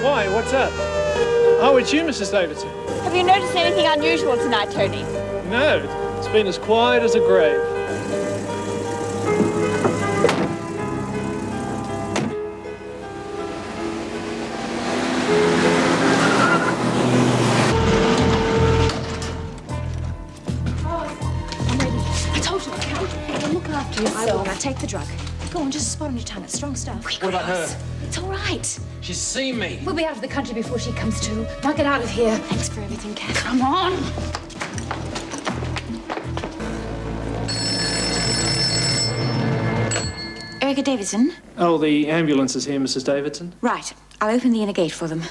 Why? What's up? Oh, it's you, Mrs. Davidson. Have you noticed anything unusual tonight, Tony? No, it's been as quiet as a grave. I'm ready. I told you I can. Well, look after yourself. I will. Now take the drug. Go on, just a spot on your tongue. It's strong stuff. What about her? It's all right. She's seen me. We'll be out of the country before she comes to. Now get out of here. Thanks for everything, Kath. Come on. Erica Davidson? Oh, the ambulance is here, Mrs. Davidson. Right. I'll open the inner gate for them.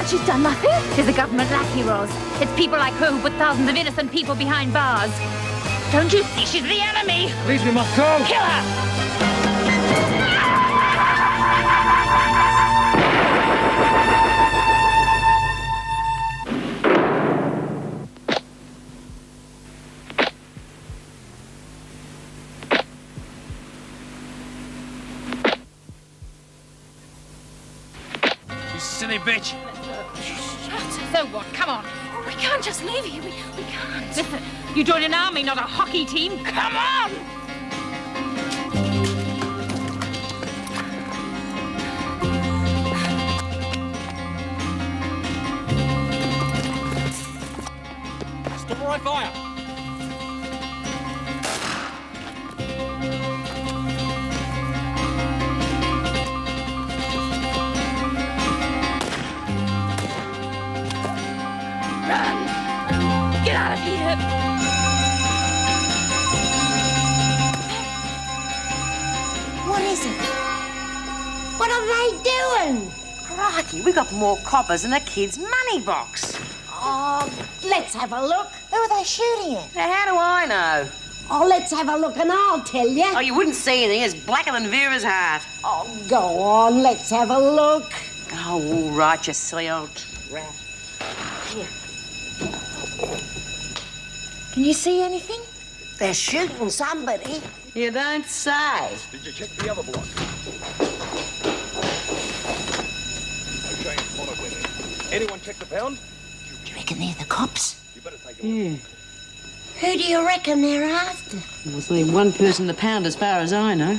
She's done nothing. She's a government lackey, Ros. It's people like her who put thousands of innocent people behind bars. Don't you see she's the enemy? Please, we must go. Kill her! You silly bitch. So what? Come on. We can't just leave here. We can't. Listen, you joined an army, not a hockey team. Come on! Stop or I fire. Get out of here! What is it? What are they doing? Crikey, we got more coppers than a kid's money box. Oh, let's have a look. Who are they shooting at? Now, how do I know? Oh, let's have a look and I'll tell you. Oh, you wouldn't see anything. It's blacker than Vera's heart. Oh, go on, let's have a look. Oh, all right, you silly old rat. Here. Can you see anything? They're shooting somebody. You don't say. Did you check the other block? No change followed with it. Anyone check the pound? Do you reckon they're the cops? You better take a look. Who do you reckon they're after? There's only one person in the pound as far as I know.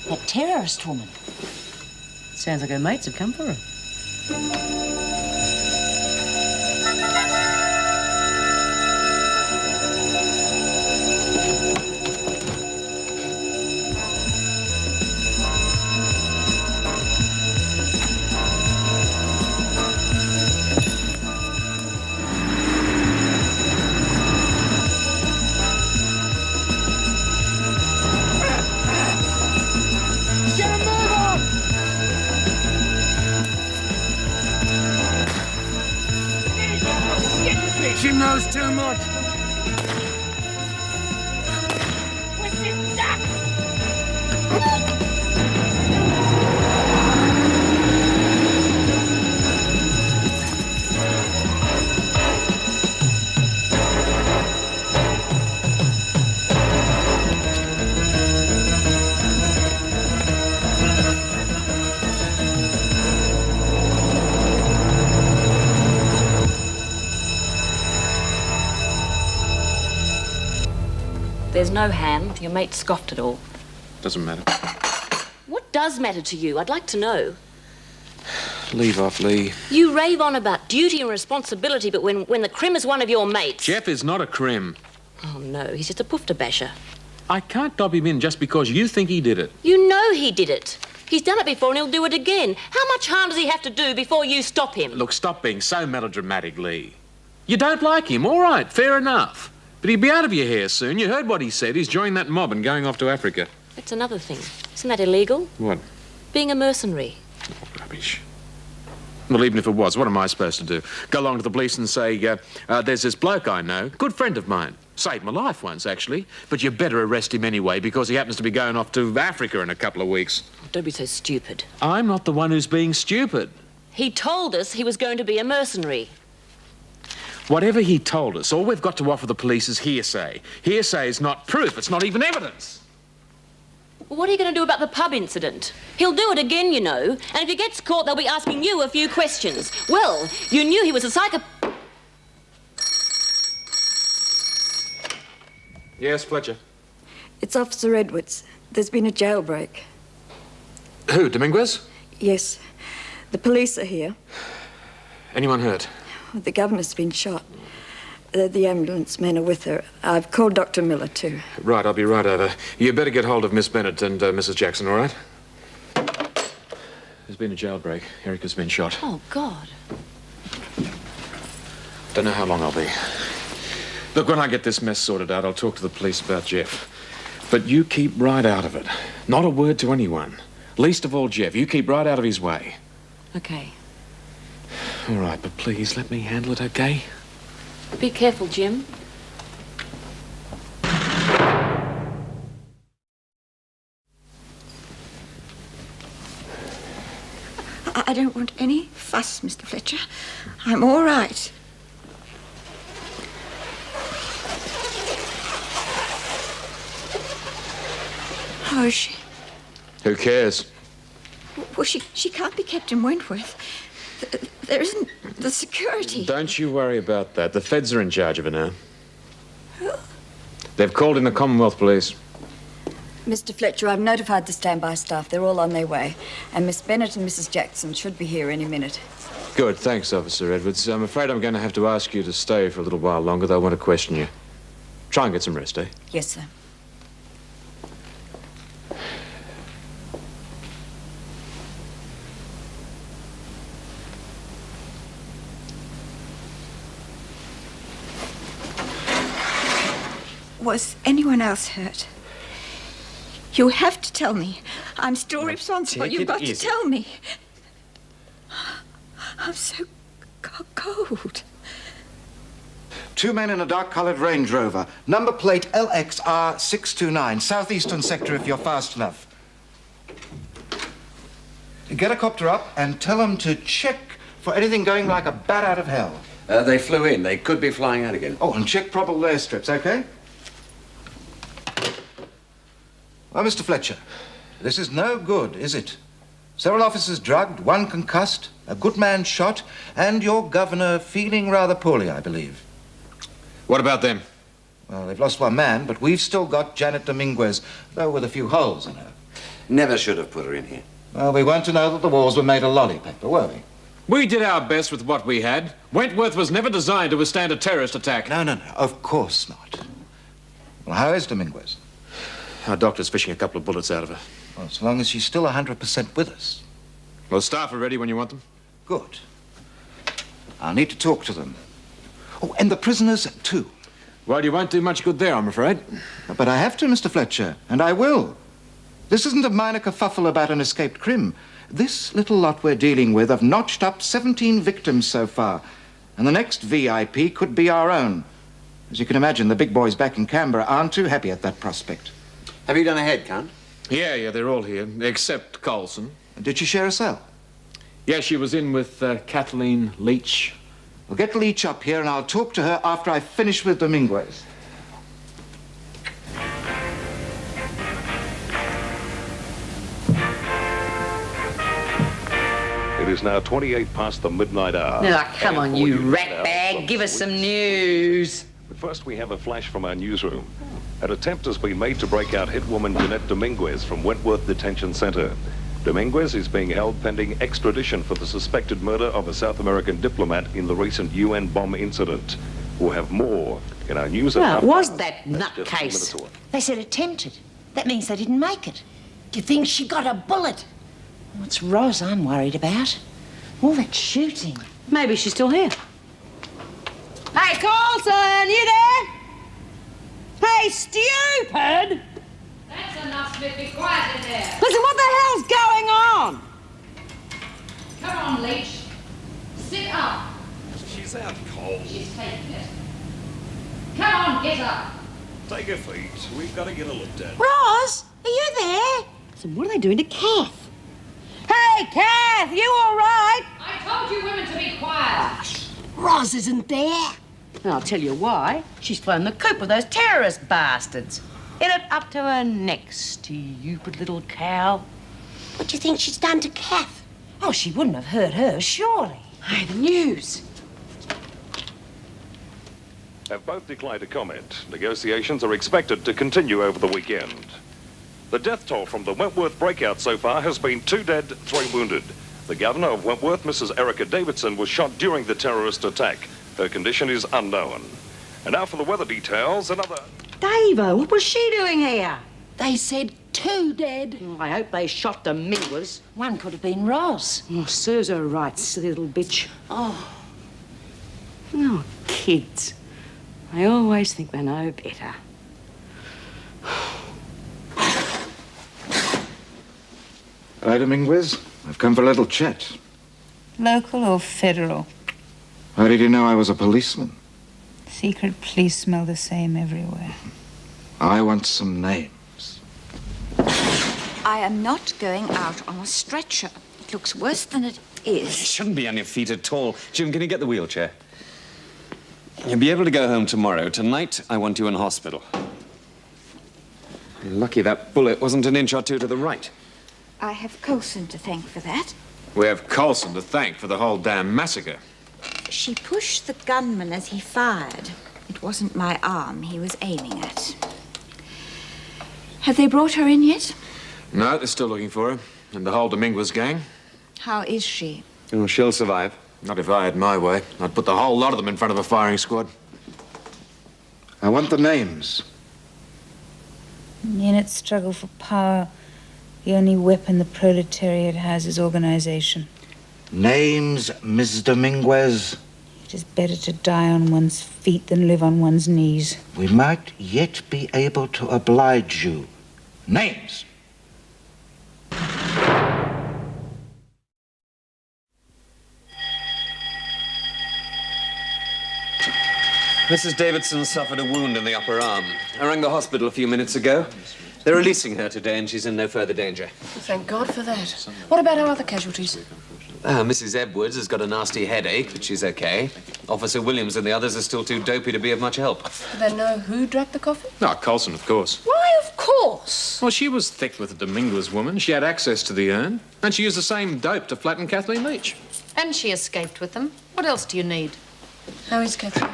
That terrorist woman. Sounds like her mates have come for her. There's no ham. Your mate scoffed it all. Doesn't matter. What does matter to you? I'd like to know. Leave off, Lee. You rave on about duty and responsibility, but when the crim is one of your mates... Jeff is not a crim. Oh, no, he's just a poofter basher. I can't dob him in just because you think he did it. You know he did it. He's done it before and he'll do it again. How much harm does he have to do before you stop him? Look, stop being so melodramatic, Lee. You don't like him, all right, fair enough. But he'll be out of your hair soon. You heard what he said. He's joined that mob and going off to Africa. That's another thing. Isn't that illegal? What? Being a mercenary. Oh, rubbish. Well, even if it was, what am I supposed to do? Go along to the police and say, there's this bloke I know, good friend of mine. Saved my life once, actually. But you better arrest him anyway because he happens to be going off to Africa in a couple of weeks. Oh, don't be so stupid. I'm not the one who's being stupid. He told us he was going to be a mercenary. Whatever he told us, all we've got to offer the police is hearsay. Hearsay is not proof. It's not even evidence. Well, what are you going to do about the pub incident? He'll do it again, you know. And if he gets caught, they'll be asking you a few questions. Well, you knew he was a psycho... Yes, Fletcher. It's Officer Edwards. There's been a jailbreak. Who, Dominguez? Yes. The police are here. Anyone hurt? The governor's been shot. The ambulance men are with her. I've called Dr. Miller, too. Right, I'll be right over. You better get hold of Miss Bennett and Mrs. Jackson, all right? There's been a jailbreak. Erica's been shot. Oh, God. Don't know how long I'll be. Look, when I get this mess sorted out, I'll talk to the police about Jeff. But you keep right out of it. Not a word to anyone. Least of all Jeff. You keep right out of his way. Okay. All right, but please let me handle it, okay? Be careful, Jim. I don't want any fuss, Mr. Fletcher. I'm all right. How is she? Who cares? Well, she can't be kept in Wentworth. There isn't the security. Don't you worry about that. The feds are in charge of her now. They've called in the Commonwealth Police. Mr. Fletcher, I've notified the standby staff. They're all on their way. And Miss Bennett and Mrs. Jackson should be here any minute. Good, thanks, Officer Edwards. I'm afraid I'm going to have to ask you to stay for a little while longer. They'll want to question you. Try and get some rest, eh? Yes, sir. Was anyone else hurt? You have to tell me. I'm still responsible. You've got to tell me. I'm so cold. 2 men in a dark-coloured Range Rover. Number plate LXR629. Southeastern sector if you're fast enough. Get a copter up and tell them to check for anything going like a bat out of hell. They flew in. They could be flying out again. Oh, and check probable airstrips, okay? Well, Mr. Fletcher, this is no good, is it? Several officers drugged, one concussed, a good man shot, and your governor feeling rather poorly, I believe. What about them? Well, they've lost one man, but we've still got Janet Dominguez, though with a few holes in her. Never should have put her in here. Well, we weren't to know that the walls were made of lollypaper, were we? We did our best with what we had. Wentworth was never designed to withstand a terrorist attack. No, of course not. Well, how is Dominguez? Our doctor's fishing a couple of bullets out of her. Well, as long as she's still 100% with us. Well, staff are ready when you want them. Good. I'll need to talk to them. Oh, and the prisoners, too. Well, you won't do much good there, I'm afraid. But I have to, Mr. Fletcher, and I will. This isn't a minor kerfuffle about an escaped crim. This little lot we're dealing with have notched up 17 victims so far, and the next VIP could be our own. As you can imagine, the big boys back in Canberra aren't too happy at that prospect. Have you done a head count? Yeah, they're all here, except Colson. Did she share a cell? Yeah, she was in with Kathleen Leach. Well, get Leach up here and I'll talk to her after I finish with Dominguez. It is now 28 past the midnight hour. Now, come on, you ratbag. Give us some news. first we have a flash from our newsroom. An attempt has been made to break out hitwoman Jeanette Dominguez from Wentworth Detention Center. Dominguez is being held pending extradition for the suspected murder of a South American diplomat in the recent UN bomb incident. We'll have more in our news. Well, at was 5:30. that That's just a minute nutcase? away. They said attempted. That means they didn't make it. Do you think she got a bullet? Oh, it's Roz I'm worried about. All that shooting. Maybe she's still here. Hey, Carlton, you there? Hey, stupid! That's enough, Smith. Be quiet in there. Listen, what the hell's going on? Come on, Leach. Sit up. She's out cold. She's taking it. Come on, get up. Take her feet. We've got to get her looked at. Roz, are you there? So what are they doing to Kath? Hey, Kath, you all right? I told you women to be quiet. Roz isn't there. And I'll tell you why. She's flown the coop with those terrorist bastards. In it up to her neck, stupid little cow. What do you think she's done to Kath? Oh, she wouldn't have hurt her, surely. Hey, the news. Have both declined to comment. Negotiations are expected to continue over the weekend. The death toll from the Wentworth breakout so far has been 2 dead, 3 wounded. The governor of Wentworth, Mrs. Erica Davidson, was shot during the terrorist attack. Her condition is unknown. And now for the weather details, another... Davo, what was she doing here? They said 2 dead. I hope they shot Dominguez. One could have been Roz. Oh, serves her right, silly little bitch. Oh, Oh, kids. I always think they know better. Hi, Dominguez. I've come for a little chat. Local or federal? How did you know I was a policeman? Secret police smell the same everywhere. I want some names. I am not going out on a stretcher. It looks worse than it is. Shouldn't be on your feet at all. Jim, can you get the wheelchair? You'll be able to go home tomorrow. Tonight, I want you in hospital. Lucky that bullet wasn't an inch or two to the right. I have Coulson to thank for that. We have Coulson to thank for the whole damn massacre. She pushed the gunman as he fired. It wasn't my arm he was aiming at. Have they brought her in yet? No, they're still looking for her. And the whole Dominguez gang. How is she? Oh, she'll survive. Not if I had my way. I'd put the whole lot of them in front of a firing squad. I want the names. In its struggle for power, the only weapon the proletariat has is organization. Names, Miss Dominguez. It is better to die on one's feet than live on one's knees. We might yet be able to oblige you. Names. Mrs. Davidson suffered a wound in the upper arm. I rang the hospital a few minutes ago. They're releasing her today, and she's in no further danger. Thank God for that. What about our other casualties? Mrs. Edwards has got a nasty headache, but she's okay. Officer Williams and the others are still too dopey to be of much help. Do they know who dragged the coffin? No, Coulson, of course. Why, of course? Well, she was thick with the Dominguez woman. She had access to the urn. And she used the same dope to flatten Kathleen Leach. And she escaped with them. What else do you need? How is Kathleen?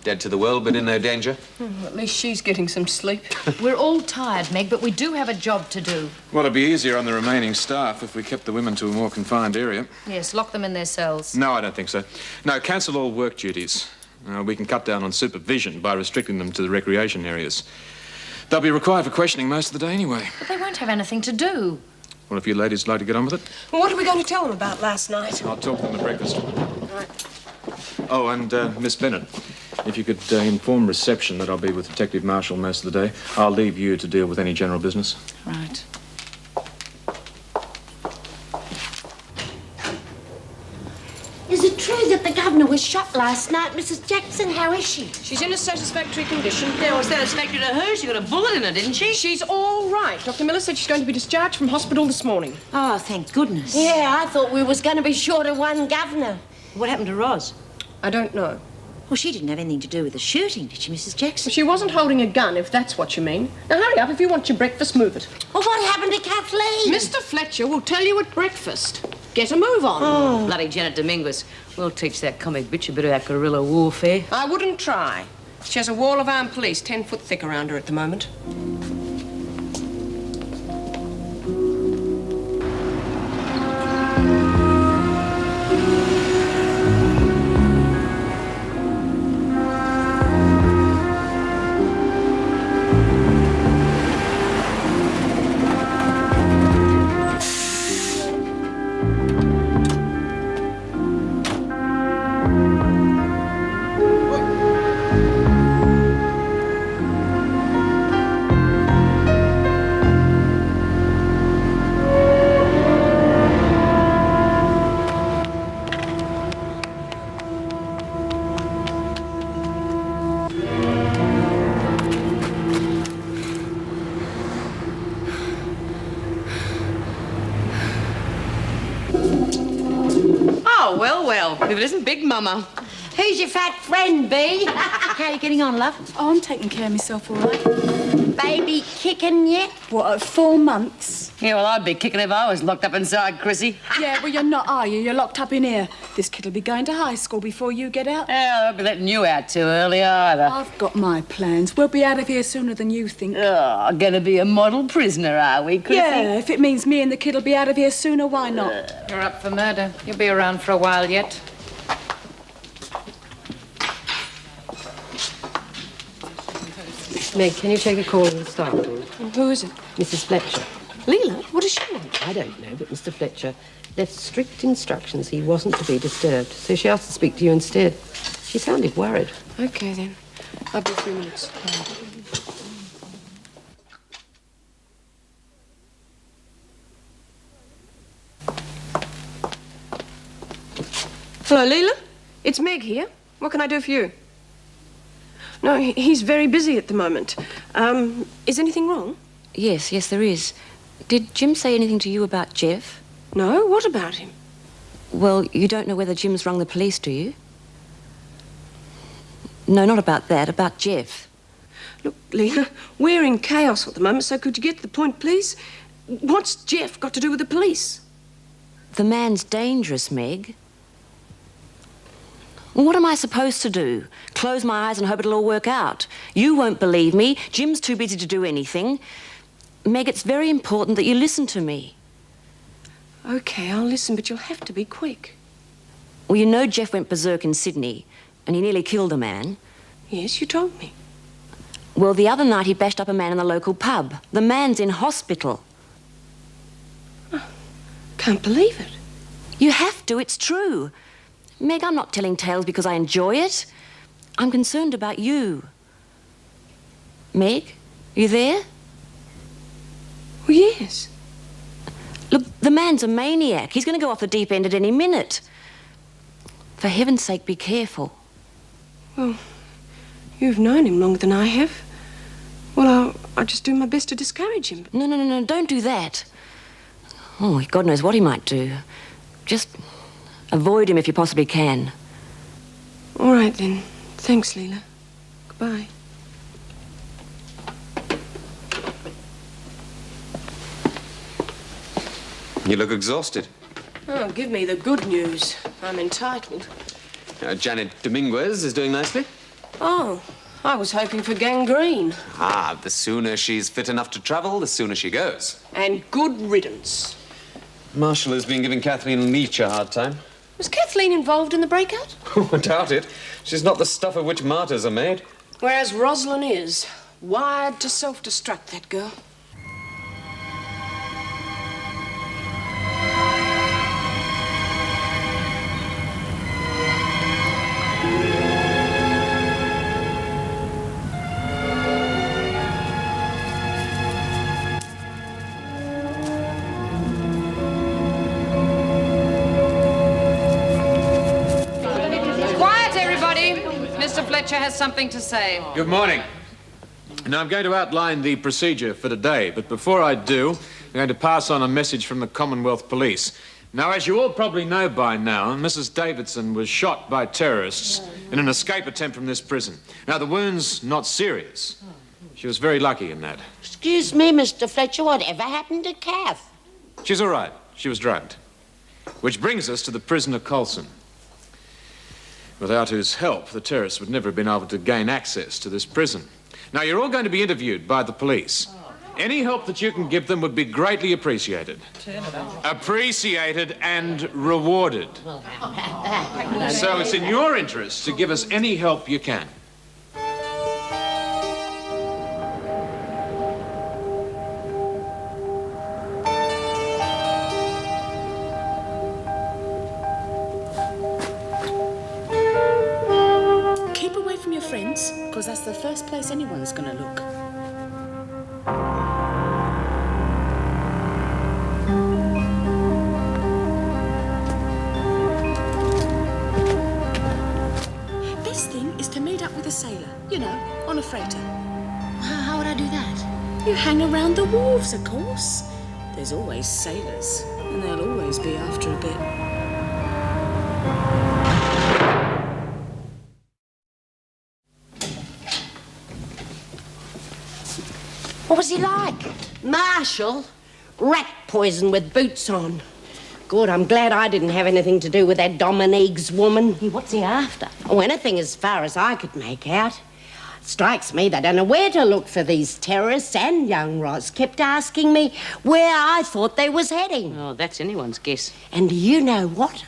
Dead to the world, but in no danger. At least she's getting some sleep. We're all tired, Meg, but we do have a job to do. Well, it'd be easier on the remaining staff if we kept the women to a more confined area. Yes, lock them in their cells. No, I don't think so. No, cancel all work duties. We can cut down on supervision by restricting them to the recreation areas. They'll be required for questioning most of the day anyway. But they won't have anything to do. Well, if you ladies like to get on with it. Well, what are we going to tell them about last night? I'll talk to them at breakfast. Right. Oh, and Miss Bennett, if you could inform reception that I'll be with Detective Marshall most of the day, I'll leave you to deal with any general business. Right. Is it true that the governor was shot last night, Mrs. Jackson? How is she? She's in a satisfactory condition. Yeah, well, satisfactory to her. She got a bullet in her, didn't she? She's all right. Dr. Miller said she's going to be discharged from hospital this morning. Oh, thank goodness. Yeah, I thought we was going to be short of one governor. What happened to Roz? I don't know. Well, she didn't have anything to do with the shooting, did she, Mrs. Jackson? She wasn't holding a gun, if that's what you mean. Now, hurry up. If you want your breakfast, move it. Well, what happened to Kathleen? Mr. Fletcher will tell you at breakfast. Get a move on. Oh. Bloody Janet Dominguez. We'll teach that comic bitch a bit of that guerrilla warfare. I wouldn't try. She has a wall of armed police 10 foot thick around her at the moment. Oh, well, if it isn't Big Mama. Who's your fat friend, Bee? How are you getting on, love? Oh, I'm taking care of myself all right. Baby kicking yet? What, at 4 months? Yeah, well, I'd be kicking if I was locked up inside, Chrissy. Yeah, well, you're not, are you? You're locked up in here. This kid'll be going to high school before you get out. Yeah, I won't be letting you out too early either. I've got my plans. We'll be out of here sooner than you think. Oh, gonna be a model prisoner, are we, Chrissy? Yeah, if it means me and the kid'll be out of here sooner, why not? You're up for murder. You'll be around for a while yet. Meg, can you take a call to the staff, please? Who is it? Mrs. Fletcher. Leela, what does she want? I don't know, but Mr. Fletcher left strict instructions he wasn't to be disturbed, so she asked to speak to you instead. She sounded worried. Okay, then. I'll be 3 minutes. Hello, Leela. It's Meg here. What can I do for you? No, he's very busy at the moment. Is anything wrong? Yes, there is. Did Jim say anything to you about Jeff? No, what about him? Well, you don't know whether Jim's rung the police, do you? No, not about that, about Jeff. Look, Leela, we're in chaos at the moment, so could you get to the point, please? What's Jeff got to do with the police? The man's dangerous, Meg. What am I supposed to do? Close my eyes and hope it'll all work out? You won't believe me. Jim's too busy to do anything. Meg, it's very important that you listen to me. Okay, I'll listen, but you'll have to be quick. Well, you know Jeff went berserk in Sydney, and he nearly killed a man. Yes, you told me. Well, the other night he bashed up a man in the local pub. The man's in hospital. Can't believe it. You have to, it's true. Meg, I'm not telling tales because I enjoy it. I'm concerned about you. Meg, you there? Well, yes. Look, the man's a maniac. He's going to go off the deep end at any minute. For heaven's sake, be careful. Well, you've known him longer than I have. Well, I'll just do my best to discourage him. No, don't do that. Oh, God knows what he might do. Just avoid him if you possibly can. All right, then. Thanks, Leela. Goodbye. You look exhausted. Oh, give me the good news. I'm entitled. Janet Dominguez is doing nicely. Oh, I was hoping for gangrene. Ah, the sooner she's fit enough to travel, the sooner she goes. And good riddance. Marshall has been giving Kathleen Leach a hard time. Was Kathleen involved in the breakout? I doubt it. She's not the stuff of which martyrs are made. Whereas Rosalind is. Wired to self-destruct, that girl. Mr. Fletcher has something to say. Good morning. Now, I'm going to outline the procedure for today, but before I do, I'm going to pass on a message from the Commonwealth Police. Now, as you all probably know by now, Mrs. Davidson was shot by terrorists in an escape attempt from this prison. Now, the wound's not serious. She was very lucky in that. Excuse me, Mr. Fletcher, whatever happened to Kath? She's all right. She was drugged. Which brings us to the prisoner Coulson. without whose help the terrorists would never have been able to gain access to this prison. Now, you're all going to be interviewed by the police. Any help that you can give them would be greatly appreciated. Appreciated and rewarded. So it's in your interest to give us any help you can. Keep away from your friends, because that's the first place anyone's going to look. Best thing is to meet up with a sailor, you know, on a freighter. How would I do that? You hang around the wharves, of course. There's always sailors, and they'll always be after a bit. What was he like? Marshall? Rat poison with boots on. Good, I'm glad I didn't have anything to do with that Dominique's woman. What's he after? Oh, anything as far as I could make out. Strikes me they don't know where to look for these terrorists, and young Roz kept asking me where I thought they was heading. Oh, that's anyone's guess. And do you know what?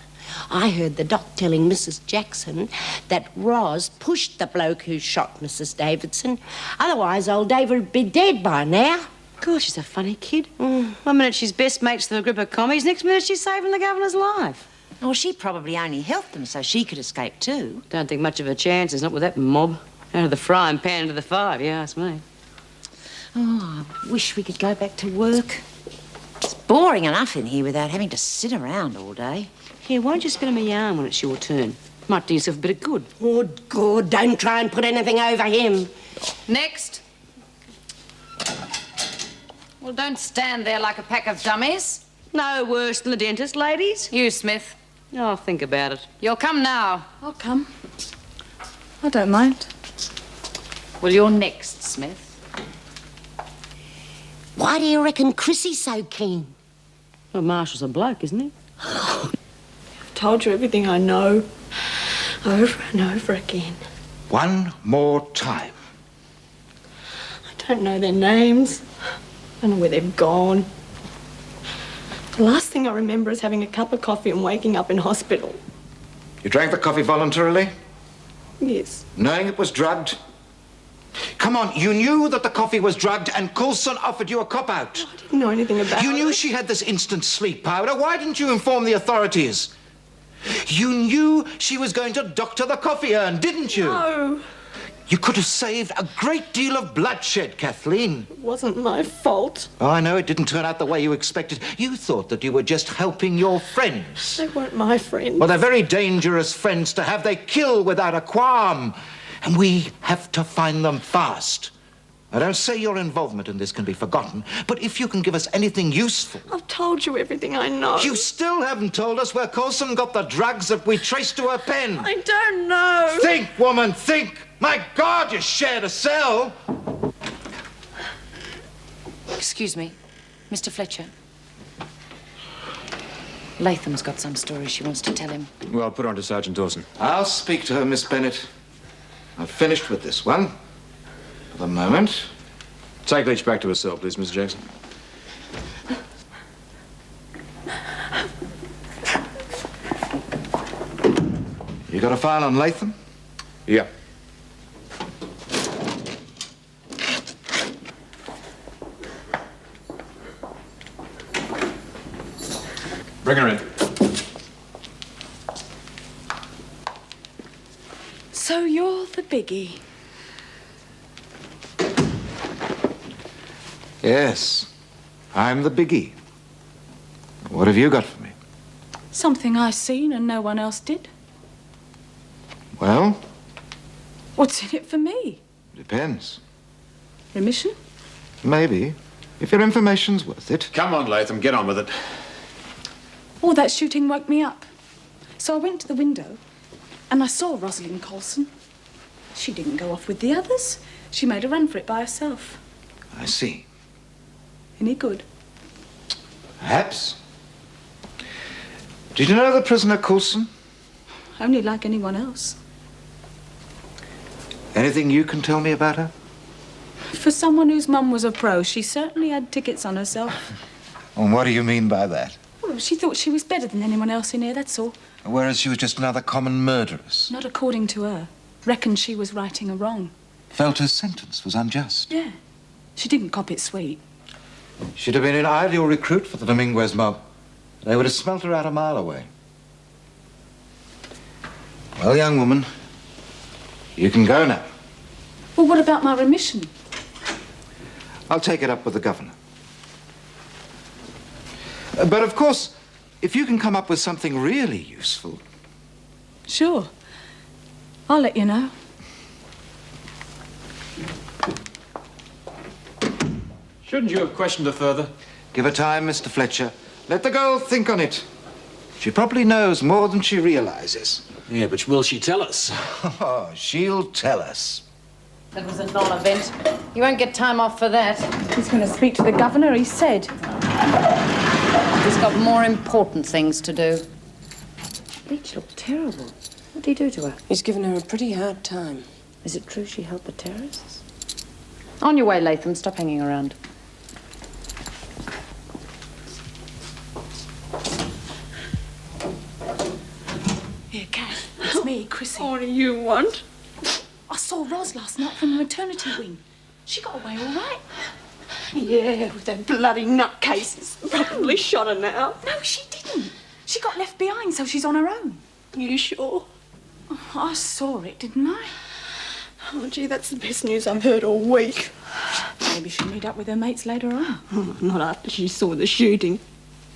I heard the doc telling Mrs. Jackson that Roz pushed the bloke who shot Mrs. Davidson. Otherwise, old David would be dead by now. Gosh, she's a funny kid. One minute she's best mates with a group of commies, next minute she's saving the governor's life. Well, she probably only helped them so she could escape too. Don't think much of her chances, not with that mob. Out of the frying pan into the fire, if you ask me. Oh, I wish we could go back to work. It's boring enough in here without having to sit around all day. Here, why don't you spin him a yarn when it's your turn? Might do yourself a bit of good. Good. Don't try and put anything over him. Next. Well, don't stand there like a pack of dummies. No worse than the dentist, ladies. You, Smith. Oh, think about it. You'll come now. I'll come. I don't mind. Well, you're next, Smith. Why do you reckon Chrissy's so keen? Well, Marshall's a bloke, isn't he? I've told you everything I know, over and over again. One more time. I don't know their names. I don't know where they've gone. The last thing I remember is having a cup of coffee and waking up in hospital. You drank the coffee voluntarily? Yes. Knowing it was drugged? Come on, you knew that the coffee was drugged and Coulson offered you a cop-out. I didn't know anything about it. You knew she had this instant sleep powder. Why didn't you inform the authorities? You knew she was going to doctor the coffee urn, didn't you? No. You could have saved a great deal of bloodshed, Kathleen. It wasn't my fault. Oh, I know it didn't turn out the way you expected. You thought that you were just helping your friends. They weren't my friends. Well, they're very dangerous friends to have. They kill without a qualm. And we have to find them fast. I don't say your involvement in this can be forgotten, but if you can give us anything useful... I've told you everything I know. You still haven't told us where Coulson got the drugs that we traced to her pen. I don't know. Think, woman, think. My God, you shared a cell. Excuse me, Mr. Fletcher. Latham's got some story she wants to tell him. Well, put on to Sergeant Dawson. I'll speak to her, Miss Bennett. I've finished with this one. For the moment. Take Leach back to her cell, please, Mr. Jackson. You got a file on Latham? Yeah. Bring her in. So you're the biggie. Yes. I'm the biggie. What have you got for me? Something I seen and no one else did. Well, What's in it for me? depends. Remission? Maybe. If your information's worth it. Come on, Latham, get on with it. All that shooting woke me up. So I went to the window and I saw Rosalind Coulson. She didn't go off with the others. She made a run for it by herself. I see. Any good? Perhaps. Did you know the prisoner Coulson? only like anyone else. Anything you can tell me about her? For someone whose mum was a pro, she certainly had tickets on herself. And what do you mean by that? Well, she thought she was better than anyone else in here, that's all. Whereas she was just another common murderess. Not according to her. Reckoned she was righting a wrong. Felt her sentence was unjust. Yeah. She didn't cop it sweet. She'd have been an ideal recruit for the Dominguez mob. They would have smelt her out a mile away. Well, young woman, you can go now. Well, what about my remission? I'll take it up with the governor. But of course, if you can come up with something really useful... Sure. I'll let you know. Shouldn't you have questioned her further? Give her time, Mr. Fletcher. Let the girl think on it. She probably knows more than she realizes. Yeah, but will she tell us? Oh, she'll tell us. That was a non-event. You won't get time off for that. He's going to speak to the governor, he said. He's got more important things to do. Leach looked terrible. What did he do to her? He's given her a pretty hard time. Is it true she helped the terrorists? On your way, Latham. Stop hanging around. Here, Kath. It's me, Chrissy. What do you want? I saw Ros last night from the maternity wing. She got away all right. Yeah, with that bloody nutcases. Probably shot her now. No, she didn't. She got left behind, so she's on her own. You sure? Oh, I saw it, didn't I? Oh, gee, that's the best news I've heard all week. Maybe she'll meet up with her mates later on. Oh, not after she saw the shooting.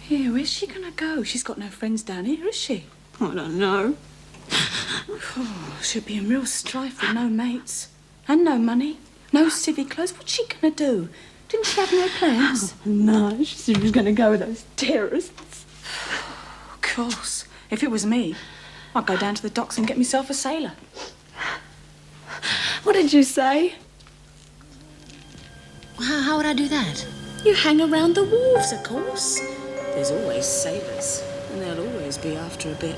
Here, where's she gonna go? She's got no friends down here, is she? I don't know. Oh, she'll be in real strife with no mates. And no money. No civvy clothes. What's she gonna do? Didn't she have no plans? Oh, no, she said she was going to go with those terrorists. Of course. If it was me, I'd go down to the docks and get myself a sailor. What did you say? How would I do that? You hang around the wharves, of course. There's always sailors, and they'll always be after a bit.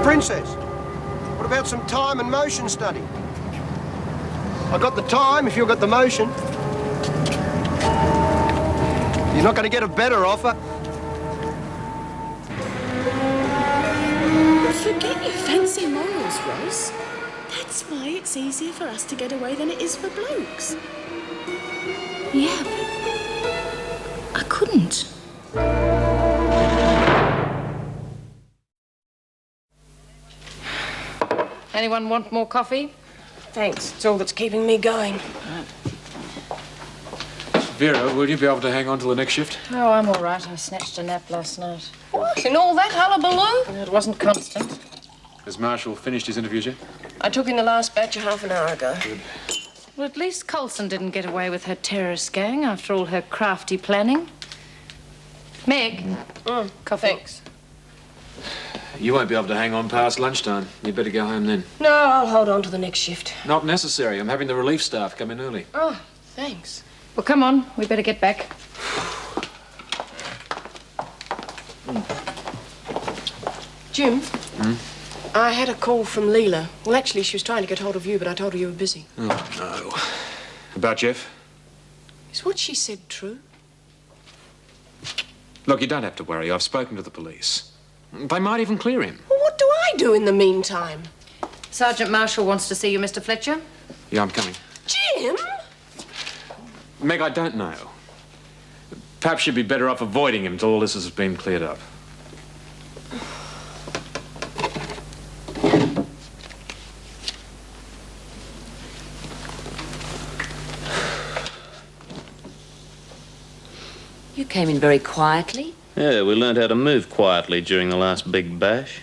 Princess, what about some time and motion study? I got the time if you've got the motion. You're not going to get a better offer. Forget your fancy morals, Ros. That's why it's easier for us to get away than it is for blokes. Yeah, but I couldn't. Anyone want more coffee? Thanks. It's all that's keeping me going. Vera, will you be able to hang on till the next shift? Oh, I'm all right. I snatched a nap last night. What? In all that hullabaloo? It wasn't constant. Has Marshall finished his interviews yet? I took in the last batch a half an hour ago. Good. Well, at least Coulson didn't get away with her terrorist gang after all her crafty planning. Meg, coffee. Thanks. You won't be able to hang on past lunchtime. You'd better go home then. No, I'll hold on to the next shift. Not necessary. I'm having the relief staff come in early. Oh, thanks. Well, come on. We better get back. Jim? I had a call from Leela. Well, actually, she was trying to get hold of you, but I told her you were busy. Oh, no. About Jeff? Is what she said true? Look, you don't have to worry. I've spoken to the police. They might even clear him. Well, what do I do in the meantime? Sergeant Marshall wants to see you, Mr. Fletcher. Yeah, I'm coming. Meg, I don't know. Perhaps you'd be better off avoiding him till all this has been cleared up. You came in very quietly. Yeah, we learned how to move quietly during the last big bash.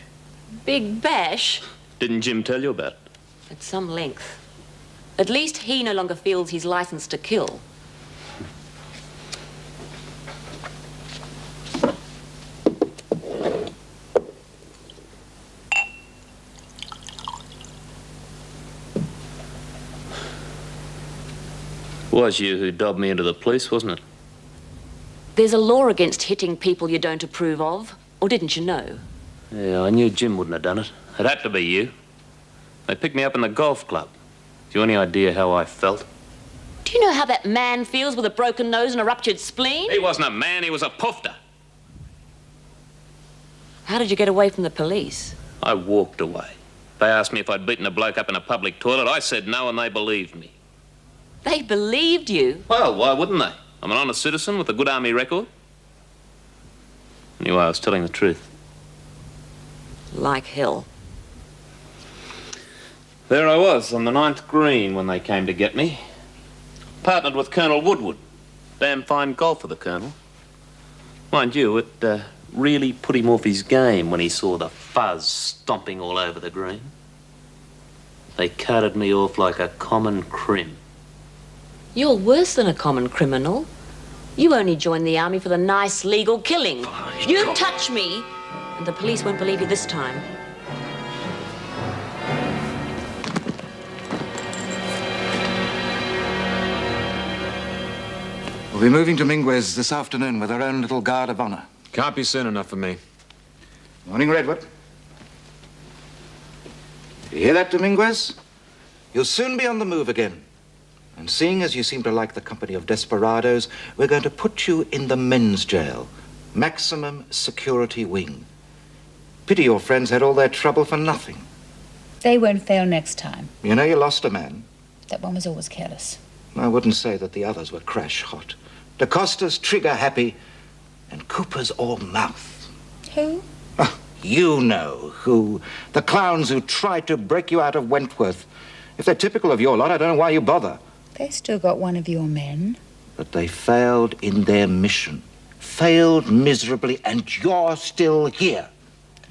Big bash? Didn't Jim tell you about it? At some length. At least he no longer feels he's licensed to kill. Was you who dobbed me into the police, wasn't it? There's a law against hitting people you don't approve of. Or didn't you know? Yeah, I knew Jim wouldn't have done it. It had to be you. They picked me up in the golf club. Do you have any idea how I felt? Do you know how that man feels with a broken nose and a ruptured spleen? He wasn't a man, he was a poofter. How did you get away from the police? I walked away. They asked me if I'd beaten a bloke up in a public toilet. I said no, and they believed me. They believed you? Well, why wouldn't they? I'm an honest citizen with a good army record. Anyway, I was telling the truth. Like hell. There I was, on the 9th green when they came to get me. Partnered with Colonel Woodward. Damn fine golfer, the Colonel. Mind you, it really put him off his game when he saw the fuzz stomping all over the green. They carted me off like a common crim. You're worse than a common criminal. You only joined the army for the nice legal killing. You touch me, and the police won't believe you this time. We'll be moving to Minguez this afternoon with our own little guard of honor. Can't be soon enough for me. Morning, Redwood. You hear that, Dominguez? You'll soon be on the move again. And seeing as you seem to like the company of desperados, we're going to put you in the men's jail. Maximum security wing. Pity your friends had all their trouble for nothing. They won't fail next time. You know you lost a man. That one was always careless. I wouldn't say that the others were crash hot. DaCosta's trigger happy, and Cooper's all mouth. Who? Oh, you know who. The clowns who tried to break you out of Wentworth. If they're typical of your lot, I don't know why you bother. They still got one of your men. But they failed in their mission. Failed miserably, and you're still here.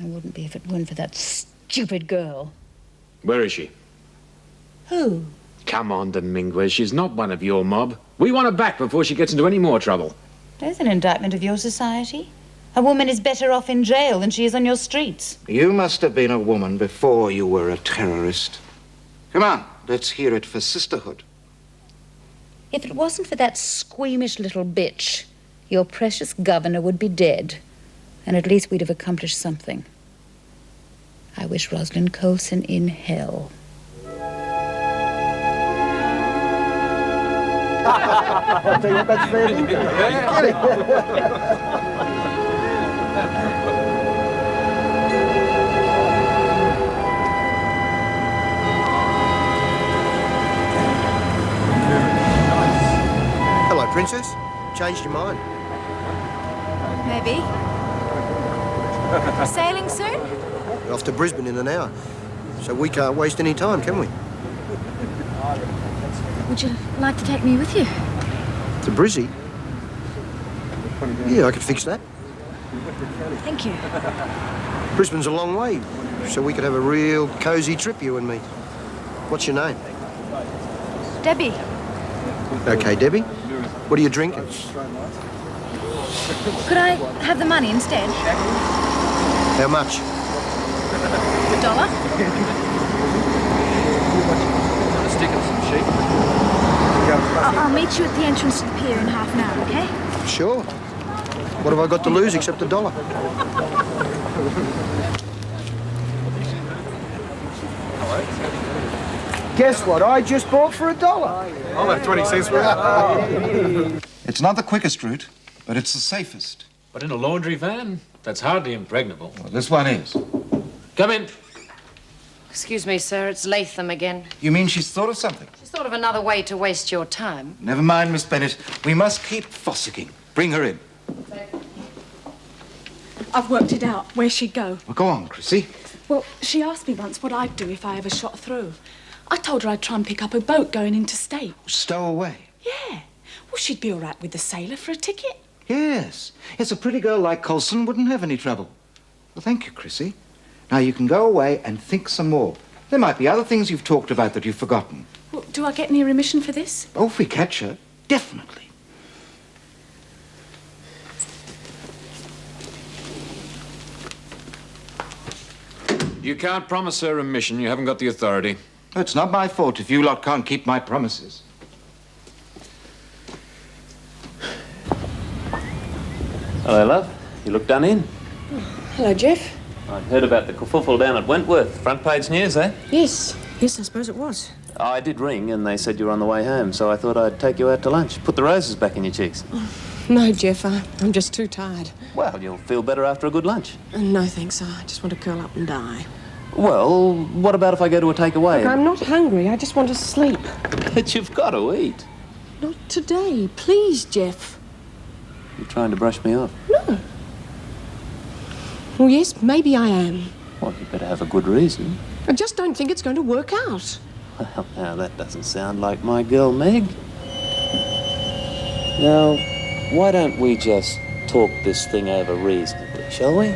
I wouldn't be if it weren't for that stupid girl. Where is she? Who? Come on, Dominguez. She's not one of your mob. We want her back before she gets into any more trouble. There's an indictment of your society. A woman is better off in jail than she is on your streets. You must have been a woman before you were a terrorist. Come on, let's hear it for sisterhood. If it wasn't for that squeamish little bitch, your precious governor would be dead. And at least we'd have accomplished something. I wish Rosalind Colson in hell. I tell you, that's fair Hello, Princess. Changed your mind? Maybe. Sailing soon? We're off to Brisbane in an hour. So we can't waste any time, can we? Would you like to take me with you? To Brizzy? Yeah, I could fix that. Thank you. Brisbane's a long way, so we could have a real cosy trip, you and me. What's your name? Debbie. Okay, Debbie. What are you drinking? Could I have the money instead? How much? $1? Stick and some sheep. I'll meet you at the entrance to the pier in half an hour, okay? Sure. What have I got to lose except $1? Guess what I just bought for $1? I'll have 20 cents for it. It's not the quickest route, but it's the safest. But in a laundry van? That's hardly impregnable. Well, this one is. Come in. Excuse me, sir, it's Latham again. You mean she's thought of something? She's thought of another way to waste your time. Never mind, Miss Bennett. We must keep fossicking. Bring her in. I've worked it out, where she'd go. Well, go on, Chrissy. Well, she asked me once what I'd do if I ever shot through. I told her I'd try and pick up a boat going interstate. Stow away. Yeah. Well, she'd be all right with the sailor for a ticket. Yes. Yes, a pretty girl like Colson wouldn't have any trouble. Well, thank you, Chrissy. Now you can go away and think some more. There might be other things you've talked about that you've forgotten. Well, do I get any remission for this? Oh, if we catch her, definitely. You can't promise her remission. You haven't got the authority. It's not my fault if you lot can't keep my promises. Hello, love. You look done in. Hello, Jeff. I'd heard about the kerfuffle down at Wentworth. Front page news, eh? Yes. Yes, I suppose it was. I did ring, and they said you were on the way home, so I thought I'd take you out to lunch. Put the roses back in your cheeks. No, Jeff, I'm just too tired. Well, you'll feel better after a good lunch. No, thanks. I just want to curl up and die. Well, what about if I go to a takeaway? Look, I'm not hungry. I just want to sleep. But you've got to eat. Not today. Please, Jeff. You're trying to brush me off. No. Well, yes, maybe I am. Well, you better have a good reason. I just don't think it's going to work out. Well, now, that doesn't sound like my girl, Meg. Now, why don't we just talk this thing over reasonably, shall we?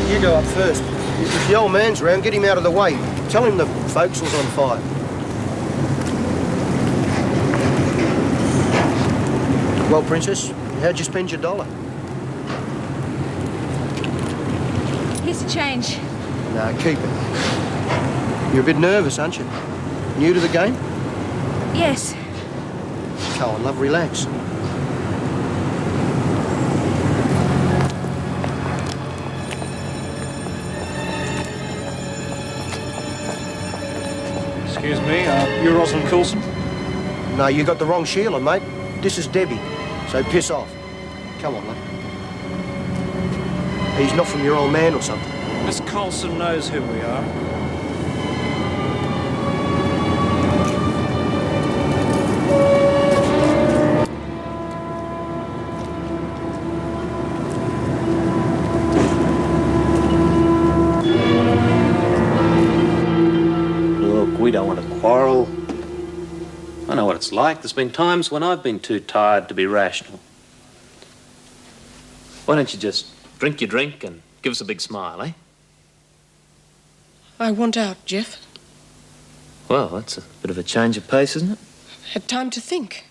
You go up first. If the old man's around, get him out of the way. Tell him the forecastle's on fire. Well, Princess, how'd you spend your $1? Here's the change. No, keep it. You're a bit nervous, aren't you? New to the game? Yes. Go on, love, relax. Excuse me, you're Rosalind Coulson? No, you got the wrong Sheila, mate. This is Debbie, so piss off. Come on, love. He's not from your old man or something. Miss Coulson knows who we are. We don't want to quarrel. I know what it's like. There's been times when I've been too tired to be rational. Why don't you just drink your drink and give us a big smile, eh? I want out, Jeff. Well, that's a bit of a change of pace, isn't it? Had time to think.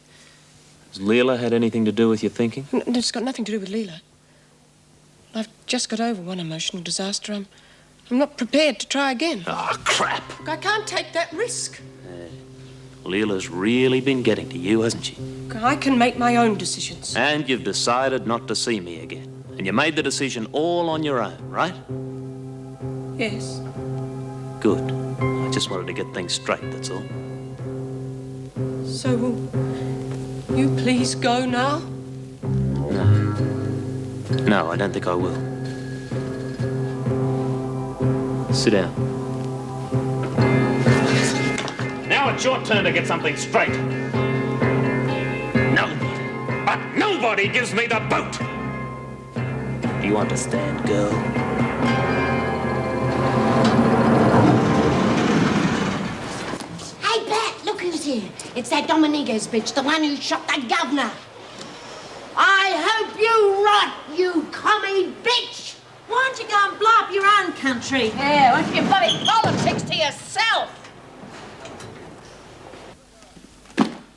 Has Leela had anything to do with your thinking? It's got nothing to do with Leela. I've just got over one emotional disaster. I'm not prepared to try again. Oh, crap. I can't take that risk. Leela's really been getting to you, hasn't she? I can make my own decisions. And you've decided not to see me again. And you made the decision all on your own, right? Yes. Good. I just wanted to get things straight, that's all. So, will you please go now? No. No, I don't think I will. Sit down. Now it's your turn to get something straight. Nobody, but nobody gives me the boot. Do you understand, girl? Hey, Pat, look who's here. It's that Dominguez bitch, the one who shot the governor. I hope you rot, you commie bitch. Why don't you go and blow up your own country? Yeah, why don't you bloody politics to yourself?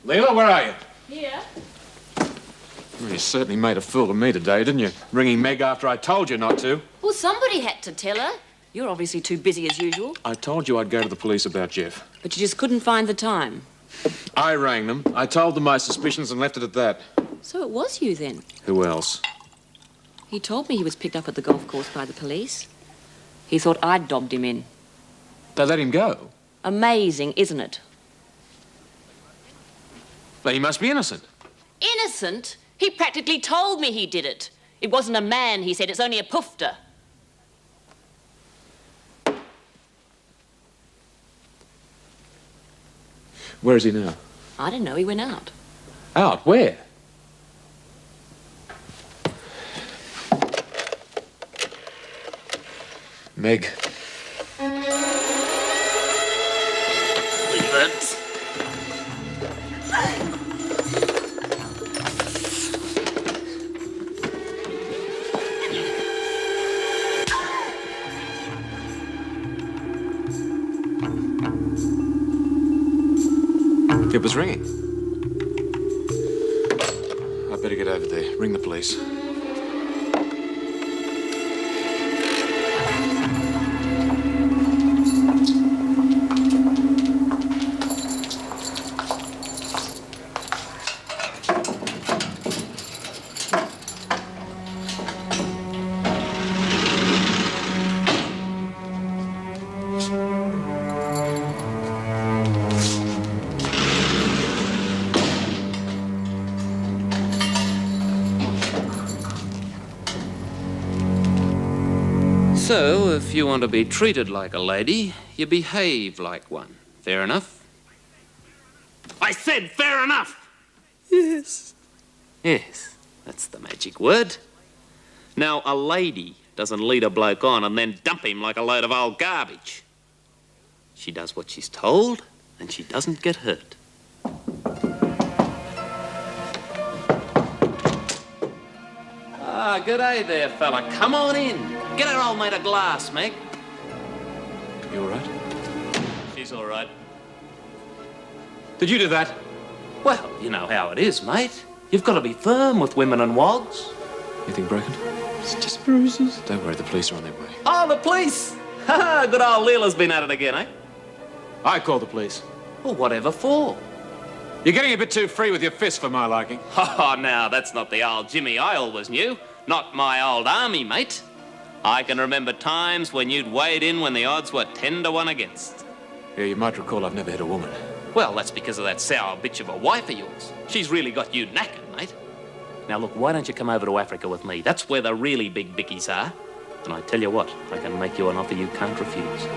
Leela, where are you? Here. Well, you certainly made a fool of me today, didn't you? Ringing Meg after I told you not to. Well, somebody had to tell her. You're obviously too busy as usual. I told you I'd go to the police about Jeff. But you just couldn't find the time. I rang them. I told them my suspicions and left it at that. So it was you then? Who else? He told me he was picked up at the golf course by the police. He thought I'd dobbed him in. They let him go? Amazing, isn't it? But he must be innocent. Innocent? He practically told me he did it. It wasn't a man, he said. It's only a poofter. Where is he now? I don't know. He went out. Out? Where? Meg. Leave it. It was ringing. I'd better get over there. Ring the police. So, if you want to be treated like a lady, you behave like one. Fair enough? I said fair enough! Yes. Yes, that's the magic word. Now, a lady doesn't lead a bloke on and then dump him like a load of old garbage. She does what she's told, and she doesn't get hurt. Ah, good day there, fella. Come on in. Get her old mate a glass, Meg. You all right? She's all right. Did you do that? Well, you know how it is, mate. You've got to be firm with women and wogs. Anything broken? It's just bruises. Don't worry, the police are on their way. Oh, the police! Ha! Good old Leela's been at it again, eh? I called the police. Well, whatever for? You're getting a bit too free with your fists for my liking. Oh, now, that's not the old Jimmy I always knew. Not my old army, mate. I can remember times when you'd wade in when the odds were 10 to 1 against. Yeah, you might recall I've never hit a woman. Well, that's because of that sour bitch of a wife of yours. She's really got you knackered, mate. Now, look, why don't you come over to Africa with me? That's where the really big bickies are. And I tell you what, I can make you an offer you can't refuse.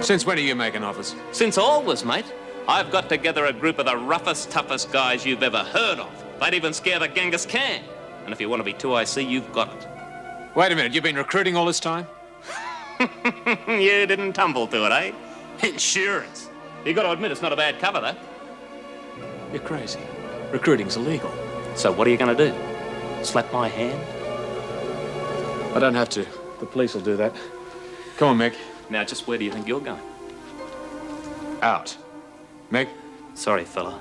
Since when are you making offers? Since always, mate. I've got together a group of the roughest, toughest guys you've ever heard of. They'd even scare the Genghis Khan. And if you want to be 2IC, you've got it. Wait a minute, you've been recruiting all this time? You didn't tumble to it, eh? Insurance. You got to admit it's not a bad cover, though. You're crazy. Recruiting's illegal. So what are you going to do? Slap my hand? I don't have to. The police will do that. Come on, Meg. Now, just where do you think you're going? Out. Meg? Sorry, fella.